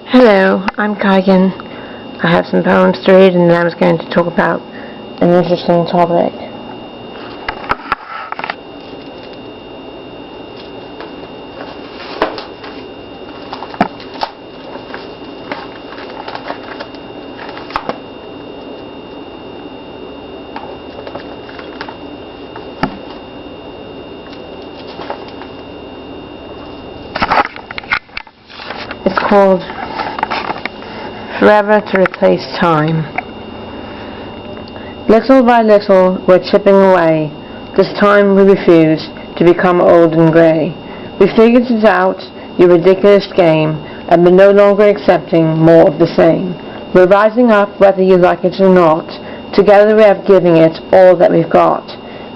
Hello, I'm Kigan. I have some poems to read, and then I was going to talk about an interesting topic. It's called Forever to Replace Time. Little by little we're chipping away. This time we refuse to become old and grey. We figured it out, your ridiculous game, and we're no longer accepting more of the same. We're rising up whether you like it or not. Together we are giving it all that we've got.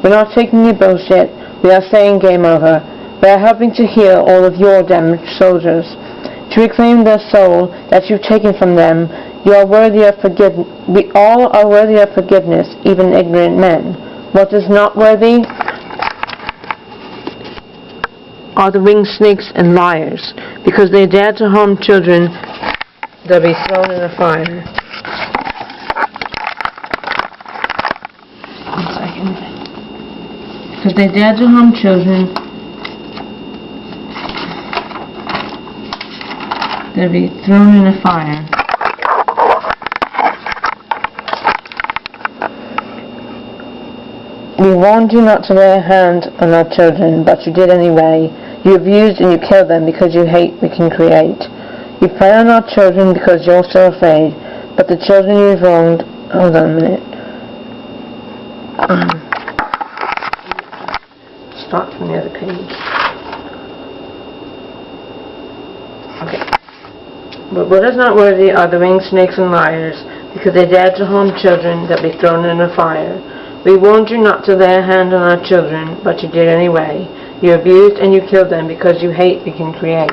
We're not taking your bullshit, we are saying game over. We are helping to heal all of your damaged soldiers. To reclaim their soul that you've taken from them, you are worthy of we all are worthy of forgiveness, even ignorant men. What is not worthy are the winged snakes and liars. Because they dare to harm children, they'll be thrown in a fire. One second. Because they dare to harm children, they'll be thrown in a fire. We warned you not to lay a hand on our children, but you did anyway. You abused and you killed them because you hate we can create. You prey on our children because you're so afraid, but the children you've wronged... Hold on a minute. Start from the other page. Okay. But what is not worthy are the winged snakes and liars, because they dared to harm children that be thrown in a fire. We warned you not to lay a hand on our children, but you did anyway. You abused and you killed them because you hate we can create.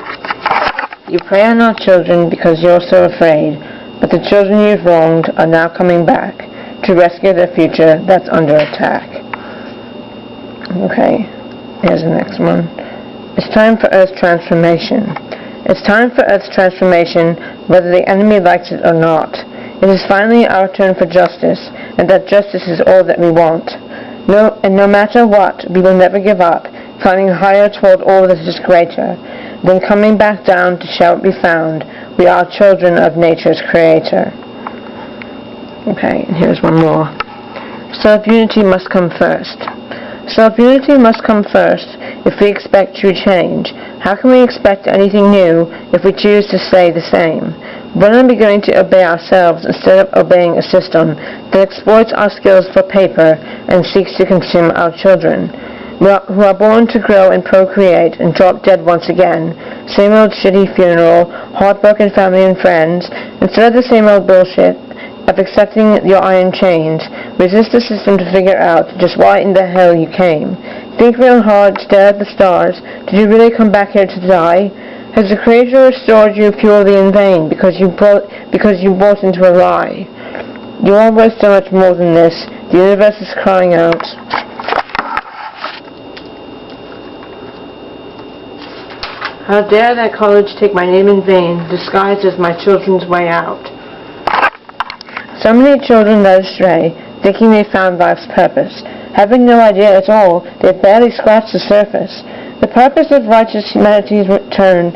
You prey on our children because you're so afraid, but the children you've wronged are now coming back to rescue their future that's under attack. Okay, here's the next one. It's time for Earth's transformation. It's time for Earth's transformation, whether the enemy likes it or not. It is finally our turn for justice, and that justice is all that we want. No matter what, we will never give up, climbing higher toward all that is greater. Then coming back down to shall it be found, we are children of nature's creator. Okay, and here's one more. Self-unity must come first. Self-unity must come first if we expect true change. How can we expect anything new if we choose to stay the same? When are we going to obey ourselves instead of obeying a system that exploits our skills for paper and seeks to consume our children, who are born to grow and procreate and drop dead once again? Same old shitty funeral, heartbroken family and friends. Instead of the same old bullshit of accepting your iron chains, resist the system to figure out just why in the hell you came. Think real hard, stare at the stars. Did you really come back here to die? Has the Creator restored you purely in vain because you bought into a lie? You are worth so much more than this. The universe is crying out. How dare that college take my name in vain, disguised as my children's way out? So many children led astray, thinking they found life's purpose. Having no idea at all, they've barely scratched the surface. The purpose of righteous humanity's return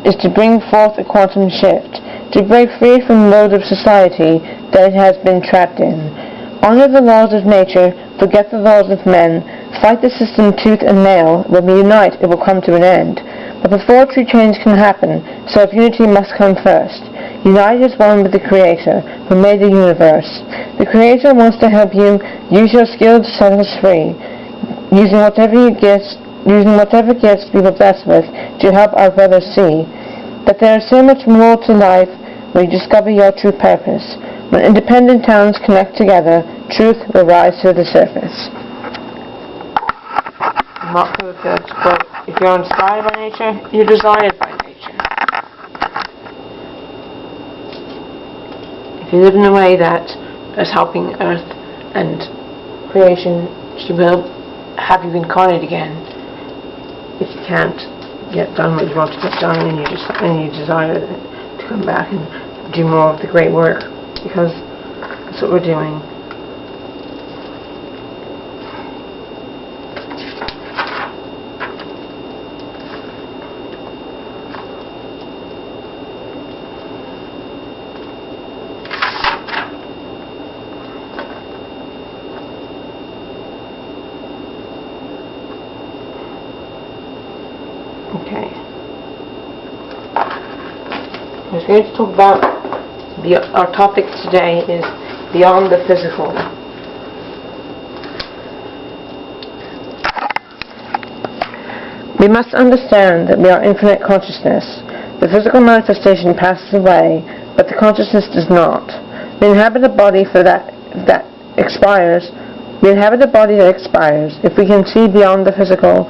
is to bring forth a quantum shift, to break free from the mode of society that it has been trapped in. Honor the laws of nature, forget the laws of men, fight the system tooth and nail. When we unite, it will come to an end. But before true change can happen, self-unity must come first. Unite as one with the Creator, who made the universe. The Creator wants to help you use your skill to set us free, using whatever gifts we were blessed with to help our brothers see that there is so much more to life when you discover your true purpose. When independent towns connect together, truth will rise to the surface. Mark Luther's quote, if you're inspired by nature, you're desired by nature. If you live in a way that is helping Earth and creation, she will have you incarnate again. If you can't get done what you want to get done and you desire to come back and do more of the great work, because that's what we're doing. Okay. We're going to talk about our topic today is beyond the physical. We must understand that we are infinite consciousness. The physical manifestation passes away, but the consciousness does not. We inhabit a body that expires. We inhabit a body that expires. If we can see beyond the physical,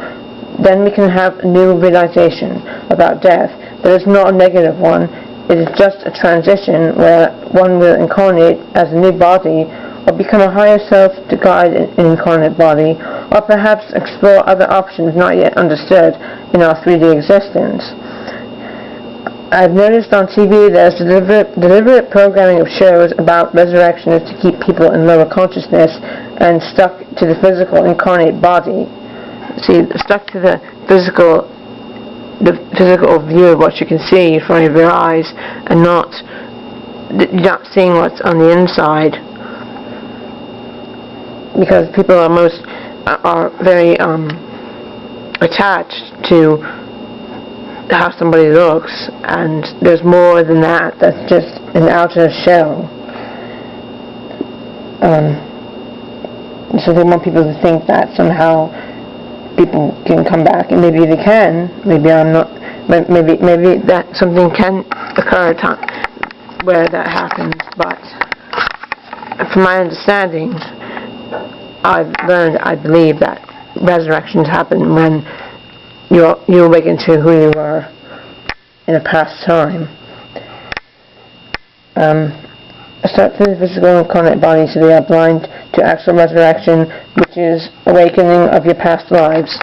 then we can have a new realization about death. But it's not a negative one. It is just a transition where one will incarnate as a new body, or become a higher self to guide an incarnate body, or perhaps explore other options not yet understood in our 3D existence. I've noticed on TV there's deliberate programming of shows about resurrections to keep people in lower consciousness and stuck to the physical incarnate body. See, stuck to the physical view of what you can see in front of your eyes, and not seeing what's on the inside, because people are very attached to how somebody looks, and there's more than that. That's just an outer shell. So they want people to think that somehow people can come back, and maybe they can. Maybe I'm not. Maybe that something can occur at a time where that happens. But from my understanding, I believe that resurrections happen when you awaken to who you were in a past time. Start for the physical incarnate body, so they are blind to actual resurrection, which is awakening of your past lives.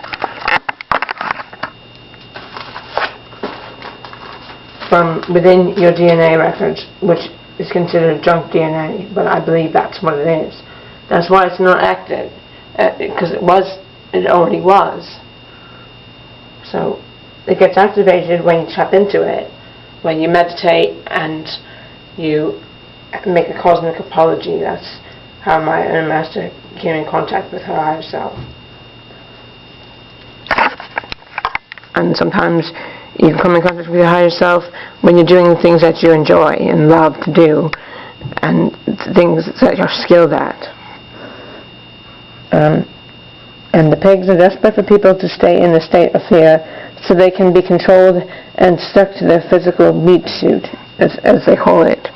From within your DNA records, which is considered junk DNA, but I believe that's what it is. That's why it's not active, because it already was. So it gets activated when you tap into it, when you meditate and you make a cosmic apology. That's how my own master came in contact with her higher self. And sometimes you can come in contact with your higher self when you're doing things that you enjoy and love to do, and things that you're skilled at. And the pigs are desperate for people to stay in a state of fear so they can be controlled and stuck to their physical meat suit, as they call it.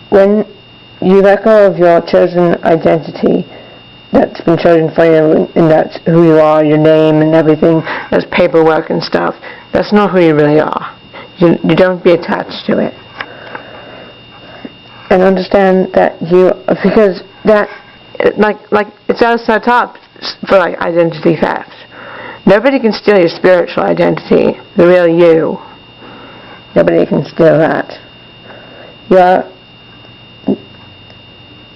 When you let go of your chosen identity that's been chosen for you, and that's who you are, your name and everything, that's paperwork and stuff, that's not who you really are. You don't be attached to it. And understand that because that, like it's all set up for like identity theft. Nobody can steal your spiritual identity, the real you. Nobody can steal that.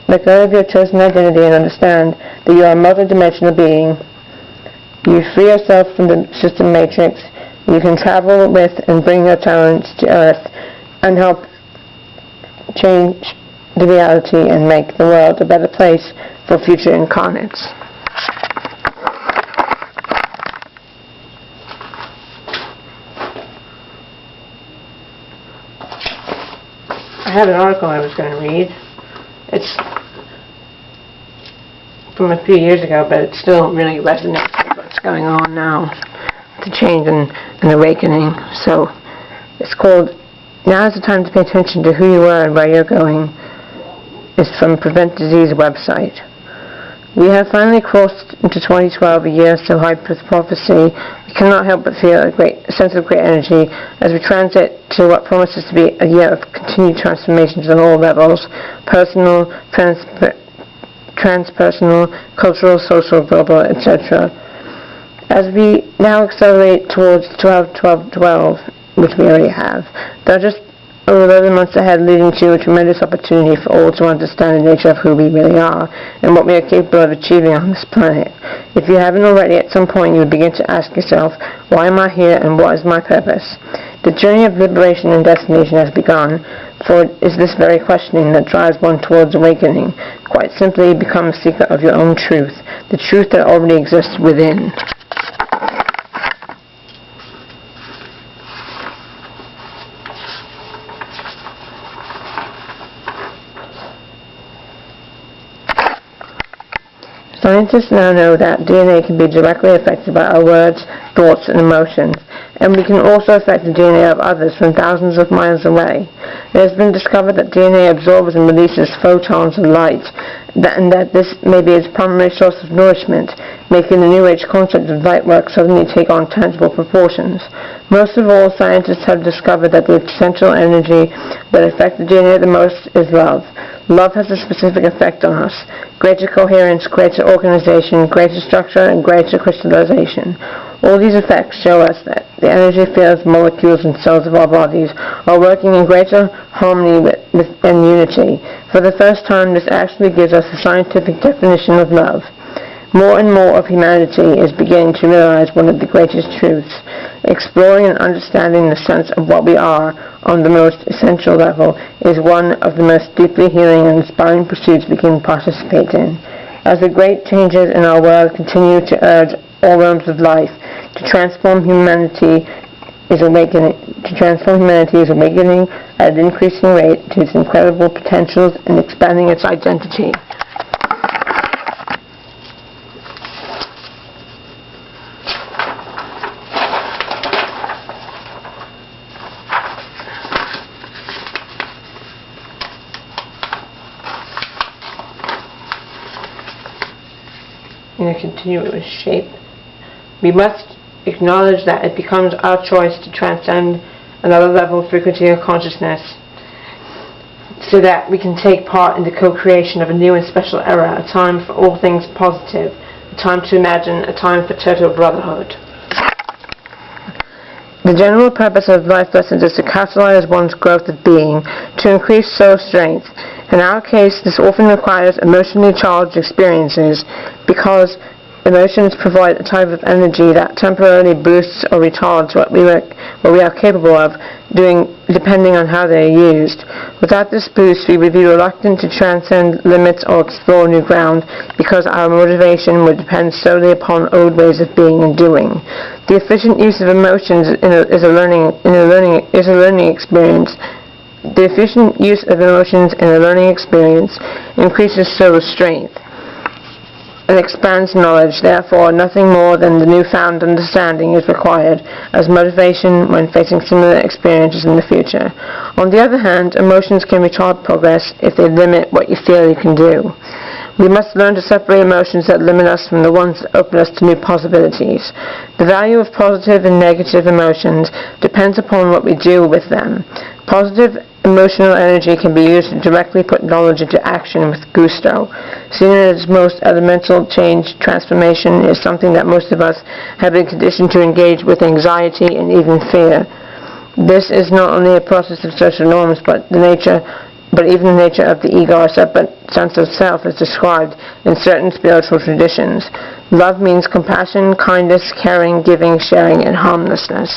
let go of your chosen identity and understand that you are a multidimensional being. You free yourself from the system matrix. You can travel with and bring your talents to Earth and help change the reality and make the world a better place for future incarnates. I have an article I was going to read. It's from a few years ago, but it still really resonates with what's going on now. The change and awakening. So it's called "Now is the Time to Pay Attention to Who You Are and Where You're Going." It's from Prevent Disease website. We have finally crossed into 2012, a year so hyped with prophecy. We cannot help but feel a sense of great energy as we transit to what promises to be a year of continued transformations on all levels: personal, transpersonal, cultural, social, global, etc. As we now accelerate towards 12-12-12, which we already have, there are just 11 months ahead, leading to a tremendous opportunity for all to understand the nature of who we really are and what we are capable of achieving on this planet. If you haven't already, at some point you would begin to ask yourself, why am I here and what is my purpose? The journey of liberation and destination has begun, for it is this very questioning that drives one towards awakening. Quite simply, become a seeker of your own truth, the truth that already exists within. Scientists now know that DNA can be directly affected by our words, thoughts, and emotions, and we can also affect the DNA of others from thousands of miles away. It has been discovered that DNA absorbs and releases photons of light, and that this may be its primary source of nourishment, making the New Age concept of light work suddenly take on tangible proportions. Most of all, scientists have discovered that the essential energy that affects the DNA the most is love. Love has a specific effect on us: greater coherence, greater organization, greater structure, and greater crystallization. All these effects show us that the energy fields, molecules, and cells of our bodies are working in greater harmony and unity. For the first time, this actually gives us a scientific definition of love. More and more of humanity is beginning to realize one of the greatest truths. Exploring and understanding the sense of what we are on the most essential level is one of the most deeply healing and inspiring pursuits we can participate in. As the great changes in our world continue to urge all realms of life to transform humanity is awakening at an increasing rate to its incredible potentials and expanding its identity. In a continuous shape, we must acknowledge that it becomes our choice to transcend another level of frequency of consciousness so that we can take part in the co-creation of a new and special era, a time for all things positive, a time to imagine, a time for total brotherhood. The general purpose of life lessons is to catalyze one's growth of being, to increase soul strength. In our case, this often requires emotionally charged experiences because emotions provide a type of energy that temporarily boosts or retards what we are capable of doing, depending on how they are used. Without this boost, we would be reluctant to transcend limits or explore new ground because our motivation would depend solely upon old ways of being and doing. The efficient use of emotions is a learning experience. The efficient use of emotions in a learning experience increases soul strength and expands knowledge. Therefore, nothing more than the newfound understanding is required as motivation when facing similar experiences in the future. On the other hand, emotions can retard progress if they limit what you feel you can do. We must learn to separate emotions that limit us from the ones that open us to new possibilities. The value of positive and negative emotions depends upon what we do with them. Positive emotional energy can be used to directly put knowledge into action with gusto. Seen in its most elemental change, transformation is something that most of us have been conditioned to engage with anxiety and even fear. This is not only a process of social norms, but the nature but even the nature of the ego or separate sense of self is described in certain spiritual traditions. Love means compassion, kindness, caring, giving, sharing, and harmlessness.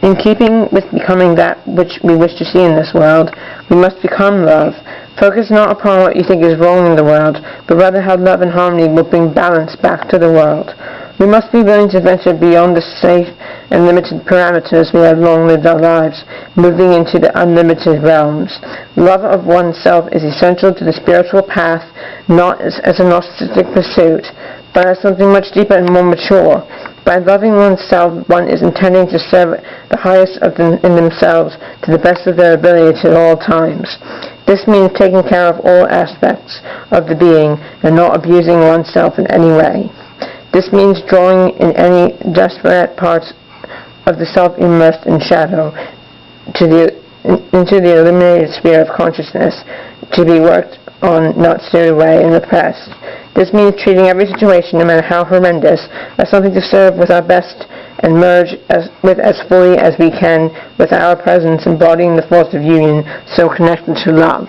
In keeping with becoming that which we wish to see in this world, we must become love. Focus not upon what you think is wrong in the world, but rather how love and harmony will bring balance back to the world. We must be willing to venture beyond the safe and limited parameters we have long lived our lives, moving into the unlimited realms. Love of oneself is essential to the spiritual path, not as a narcissistic pursuit, but as something much deeper and more mature. By loving oneself, one is intending to serve the highest in themselves to the best of their ability at all times. This means taking care of all aspects of the being and not abusing oneself in any way. This means drawing in any desperate parts of the self immersed in shadow into the illuminated sphere of consciousness to be worked on, not steered away and repressed. This means treating every situation, no matter how horrendous, as something to serve with our best and merge with as fully as we can with our presence, embodying the force of union so connected to love.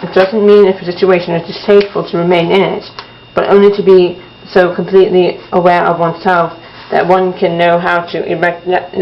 It doesn't mean if a situation is distasteful to remain in it, but only to be so completely aware of oneself that one can know how to erect